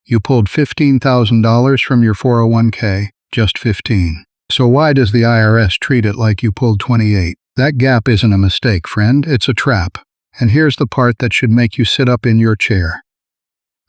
You pulled $15,000 from your 401k, just 15. So why does the IRS treat it like you pulled 28? That gap isn't a mistake, friend, it's a trap. And here's the part that should make you sit up in your chair.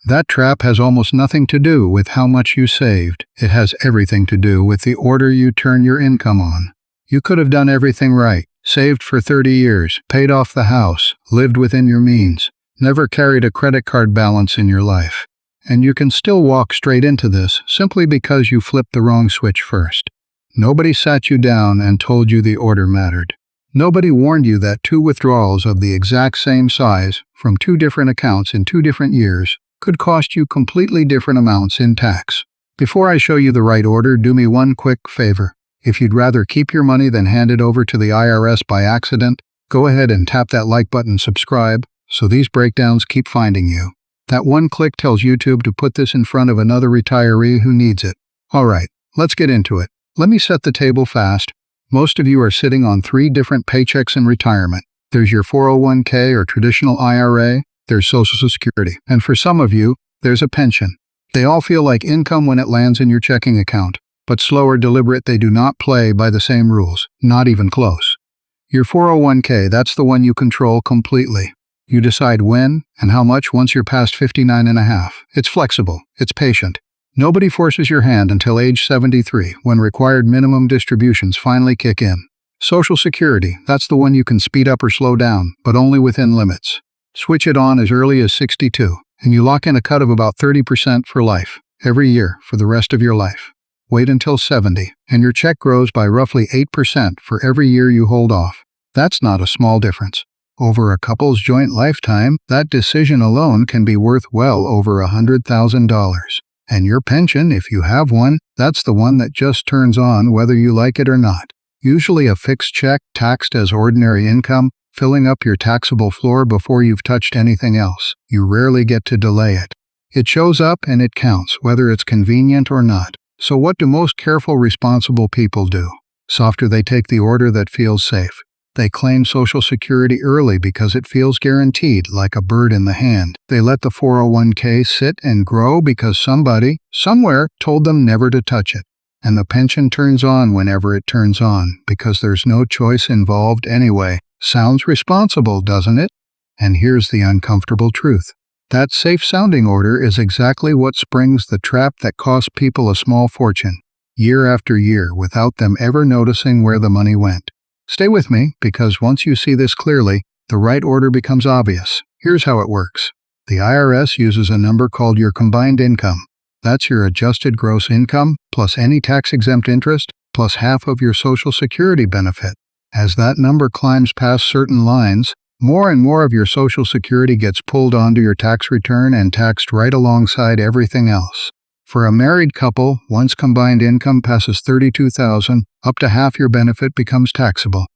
That trap has almost nothing to do with how much you saved. It has everything to do with the order you turn your income on. You could have done everything right, saved for 30 years, paid off the house, lived within your means, never carried a credit card balance in your life. And you can still walk straight into this simply because you flipped the wrong switch first. Nobody sat you down and told you the order mattered. Nobody warned you that 2 withdrawals of the exact same size from 2 different accounts in 2 different years could cost you completely different amounts in tax. Before I show you the right order, do me one quick favor. If you'd rather keep your money than hand it over to the IRS by accident, go ahead and tap that like button, subscribe, so these breakdowns keep finding you. That one click tells YouTube to put this in front of another retiree who needs it. Alright, let's get into it. Let me set the table fast. Most of you are sitting on 3 different paychecks in retirement. There's your 401k or traditional IRA, there's Social Security, and for some of you, there's a pension. They all feel like income when it lands in your checking account, but slow or deliberate, they do not play by the same rules, not even close. Your 401k, that's the one you control completely. You decide when and how much once you're past 59 and a half. It's flexible, it's patient. Nobody forces your hand until age 73, when required minimum distributions finally kick in. Social Security, that's the one you can speed up or slow down, but only within limits. Switch it on as early as 62, and you lock in a cut of about 30% for life, every year for the rest of your life. Wait until 70, and your check grows by roughly 8% for every year you hold off. That's not a small difference. Over a couple's joint lifetime, that decision alone can be worth well over $100,000. And your pension, if you have one, that's the one that just turns on whether you like it or not. Usually a fixed check, taxed as ordinary income, filling up your taxable floor before you've touched anything else. You rarely get to delay it. It shows up and it counts, whether it's convenient or not. So what do most careful, responsible people do? Softer, they take the order that feels safe. They claim Social Security early because it feels guaranteed, like a bird in the hand. They let the 401k sit and grow because somebody, somewhere, told them never to touch it. And the pension turns on whenever it turns on, because there's no choice involved anyway. Sounds responsible, doesn't it? And here's the uncomfortable truth. That safe-sounding order is exactly what springs the trap that costs people a small fortune, year after year, without them ever noticing where the money went. Stay with me, because once you see this clearly, the right order becomes obvious. Here's how it works. The IRS uses a number called your combined income. That's your adjusted gross income, plus any tax-exempt interest, plus half of your Social Security benefit. As that number climbs past certain lines, more and more of your Social Security gets pulled onto your tax return and taxed right alongside everything else. For a married couple, once combined income passes $32,000, up to half your benefit becomes taxable.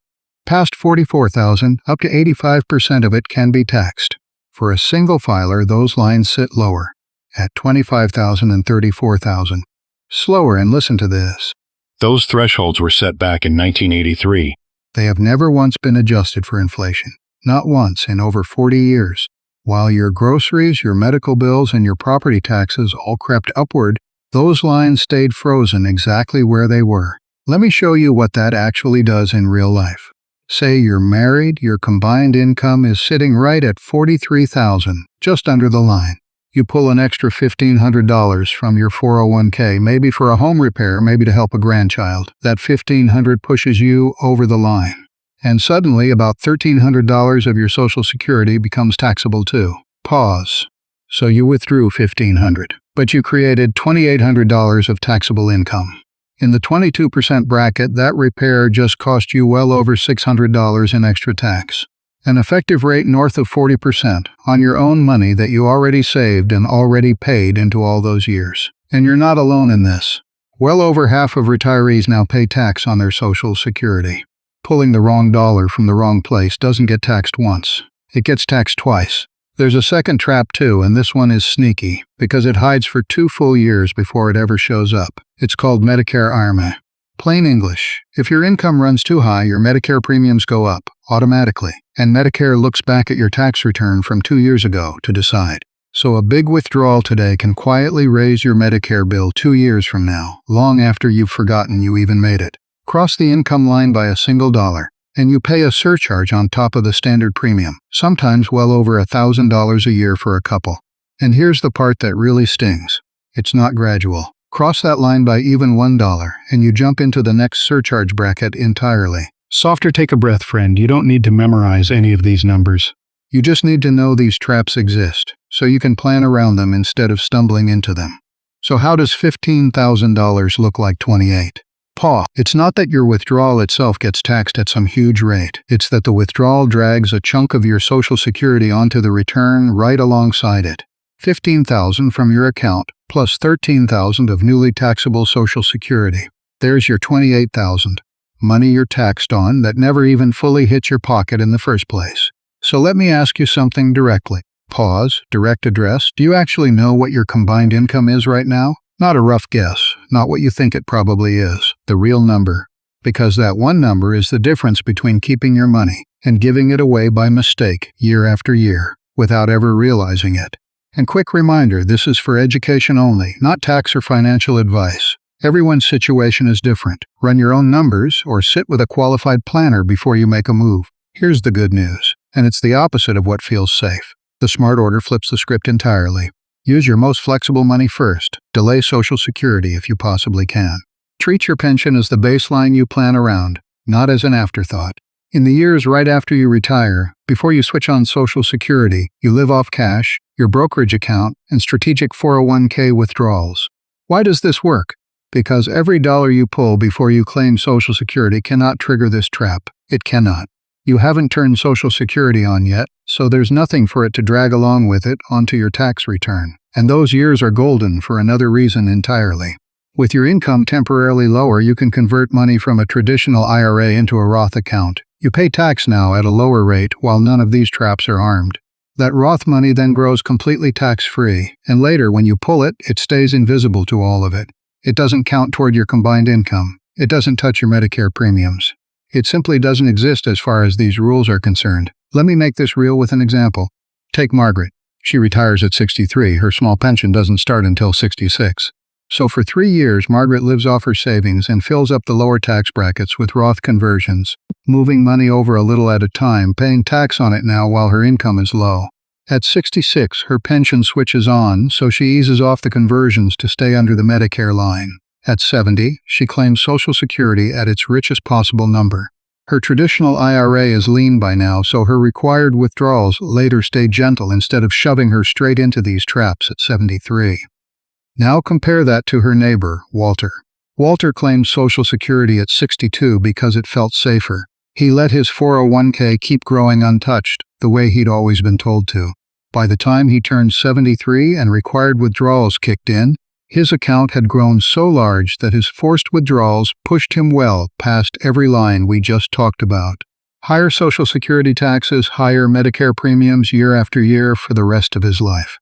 Past $44,000, up to 85% of it can be taxed. For a single filer, those lines sit lower, at $25,000 and $34,000. Slower, and listen to this. Those thresholds were set back in 1983. They have never once been adjusted for inflation. Not once in over 40 years. While your groceries, your medical bills, and your property taxes all crept upward, those lines stayed frozen exactly where they were. Let me show you what that actually does in real life. Say you're married, your combined income is sitting right at $43,000, just under the line. You pull an extra $1,500 from your 401k, maybe for a home repair, maybe to help a grandchild. That $1,500 pushes you over the line. And suddenly, about $1,300 of your Social Security becomes taxable too. Pause. So you withdrew $1,500, but you created $2,800 of taxable income. In the 22% bracket, that repair just cost you well over $600 in extra tax. An effective rate north of 40% on your own money that you already saved and already paid into all those years. And you're not alone in this. Well over half of retirees now pay tax on their Social Security. Pulling the wrong dollar from the wrong place doesn't get taxed once. It gets taxed twice. There's a second trap too, and this one is sneaky, because it hides for 2 full years before it ever shows up. It's called Medicare IRMA. Plain English, if your income runs too high, your Medicare premiums go up, automatically, and Medicare looks back at your tax return from 2 years ago to decide, So a big withdrawal today can quietly raise your Medicare bill 2 years from now, long after you've forgotten you even made it. Cross the income line by a single dollar, and you pay a surcharge on top of the standard premium, sometimes well over $1,000 a year for a couple. And here's the part that really stings. It's not gradual. Cross that line by even $1, and you jump into the next surcharge bracket entirely. Softer, take a breath, friend. You don't need to memorize any of these numbers. You just need to know these traps exist, so you can plan around them instead of stumbling into them. So how does $15,000 look like 28? It's not that your withdrawal itself gets taxed at some huge rate. It's that the withdrawal drags a chunk of your Social Security onto the return right alongside it. $15,000 from your account, plus $13,000 of newly taxable Social Security. There's your $28,000. Money you're taxed on that never even fully hits your pocket in the first place. So let me ask you something directly. Direct address. Do you actually know what your combined income is right now? Not a rough guess, not what you think it probably is, the real number. Because that one number is the difference between keeping your money and giving it away by mistake year after year, without ever realizing it. And quick reminder, this is for education only, not tax or financial advice. Everyone's situation is different. Run your own numbers or sit with a qualified planner before you make a move. Here's the good news, and it's the opposite of what feels safe. The smart order flips the script entirely. Use your most flexible money first. Delay Social Security if you possibly can. Treat your pension as the baseline you plan around, not as an afterthought. In the years right after you retire, before you switch on Social Security, you live off cash, your brokerage account, and strategic 401k withdrawals. Why does this work? Because every dollar you pull before you claim Social Security cannot trigger this trap. It cannot. You haven't turned Social Security on yet, so there's nothing for it to drag along with it onto your tax return. And those years are golden for another reason entirely. With your income temporarily lower, you can convert money from a traditional IRA into a Roth account. You pay tax now at a lower rate while none of these traps are harmed. That Roth money then grows completely tax-free, and later when you pull it, it stays invisible to all of it. It doesn't count toward your combined income. It doesn't touch your Medicare premiums. It simply doesn't exist as far as these rules are concerned. Let me make this real with an example. Take Margaret. She retires at 63. Her small pension doesn't start until 66. So for 3 years, Margaret lives off her savings and fills up the lower tax brackets with Roth conversions, moving money over a little at a time, paying tax on it now while her income is low. At 66, her pension switches on, so she eases off the conversions to stay under the Medicare line. At 70, she claims Social Security at its richest possible number. Her traditional IRA is lean by now, so her required withdrawals later stay gentle instead of shoving her straight into these traps at 73. Now compare that to her neighbor, Walter. Walter claimed Social Security at 62 because it felt safer. He let his 401k keep growing untouched, the way he'd always been told to. By the time he turned 73 and required withdrawals kicked in, his account had grown so large that his forced withdrawals pushed him well past every line we just talked about. Higher Social Security taxes, higher Medicare premiums year after year for the rest of his life.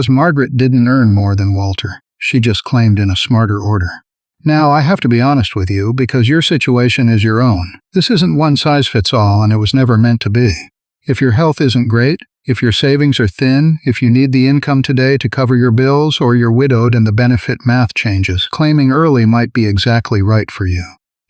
Margaret didn't earn more than Walter. She just claimed in a smarter order. Now, I have to be honest with you because your situation is your own. This isn't one size fits all, and it was never meant to be. If your health isn't great, if your savings are thin, if you need the income today to cover your bills, or you're widowed and the benefit math changes, claiming early might be exactly right for you.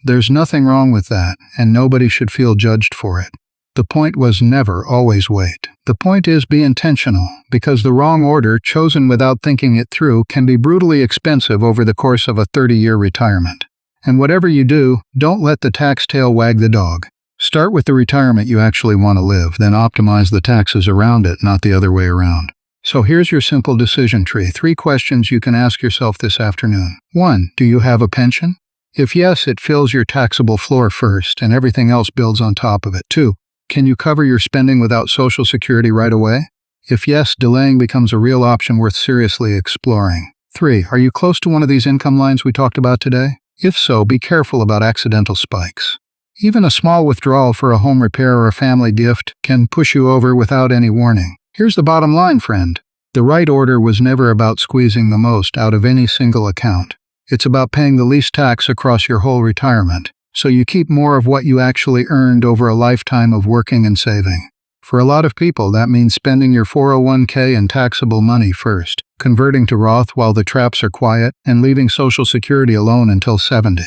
There's nothing wrong with that, and nobody should feel judged for it. The point was never always wait. The point is be intentional, because the wrong order, chosen without thinking it through, can be brutally expensive over the course of a 30-year retirement. And whatever you do, don't let the tax tail wag the dog. Start with the retirement you actually want to live, then optimize the taxes around it, not the other way around. So here's your simple decision tree. 3 questions you can ask yourself this afternoon. 1. Do you have a pension? If yes, it fills your taxable floor first, and everything else builds on top of it. 2. Can you cover your spending without Social Security right away? If yes, delaying becomes a real option worth seriously exploring. 3. Are you close to one of these income lines we talked about today? If so, be careful about accidental spikes. Even a small withdrawal for a home repair or a family gift can push you over without any warning. Here's the bottom line, friend. The right order was never about squeezing the most out of any single account. It's about paying the least tax across your whole retirement, so you keep more of what you actually earned over a lifetime of working and saving. For a lot of people, that means spending your 401k and taxable money first, converting to Roth while the traps are quiet, and leaving Social Security alone until 70.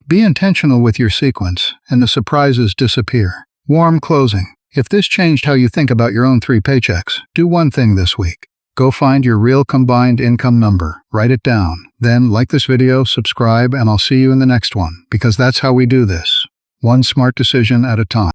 Be intentional with your sequence, and the surprises disappear. Warm closing. If this changed how you think about your own 3 paychecks, do one thing this week. Go find your real combined income number, write it down, then like this video, subscribe, and I'll see you in the next one, because that's how we do this. One smart decision at a time.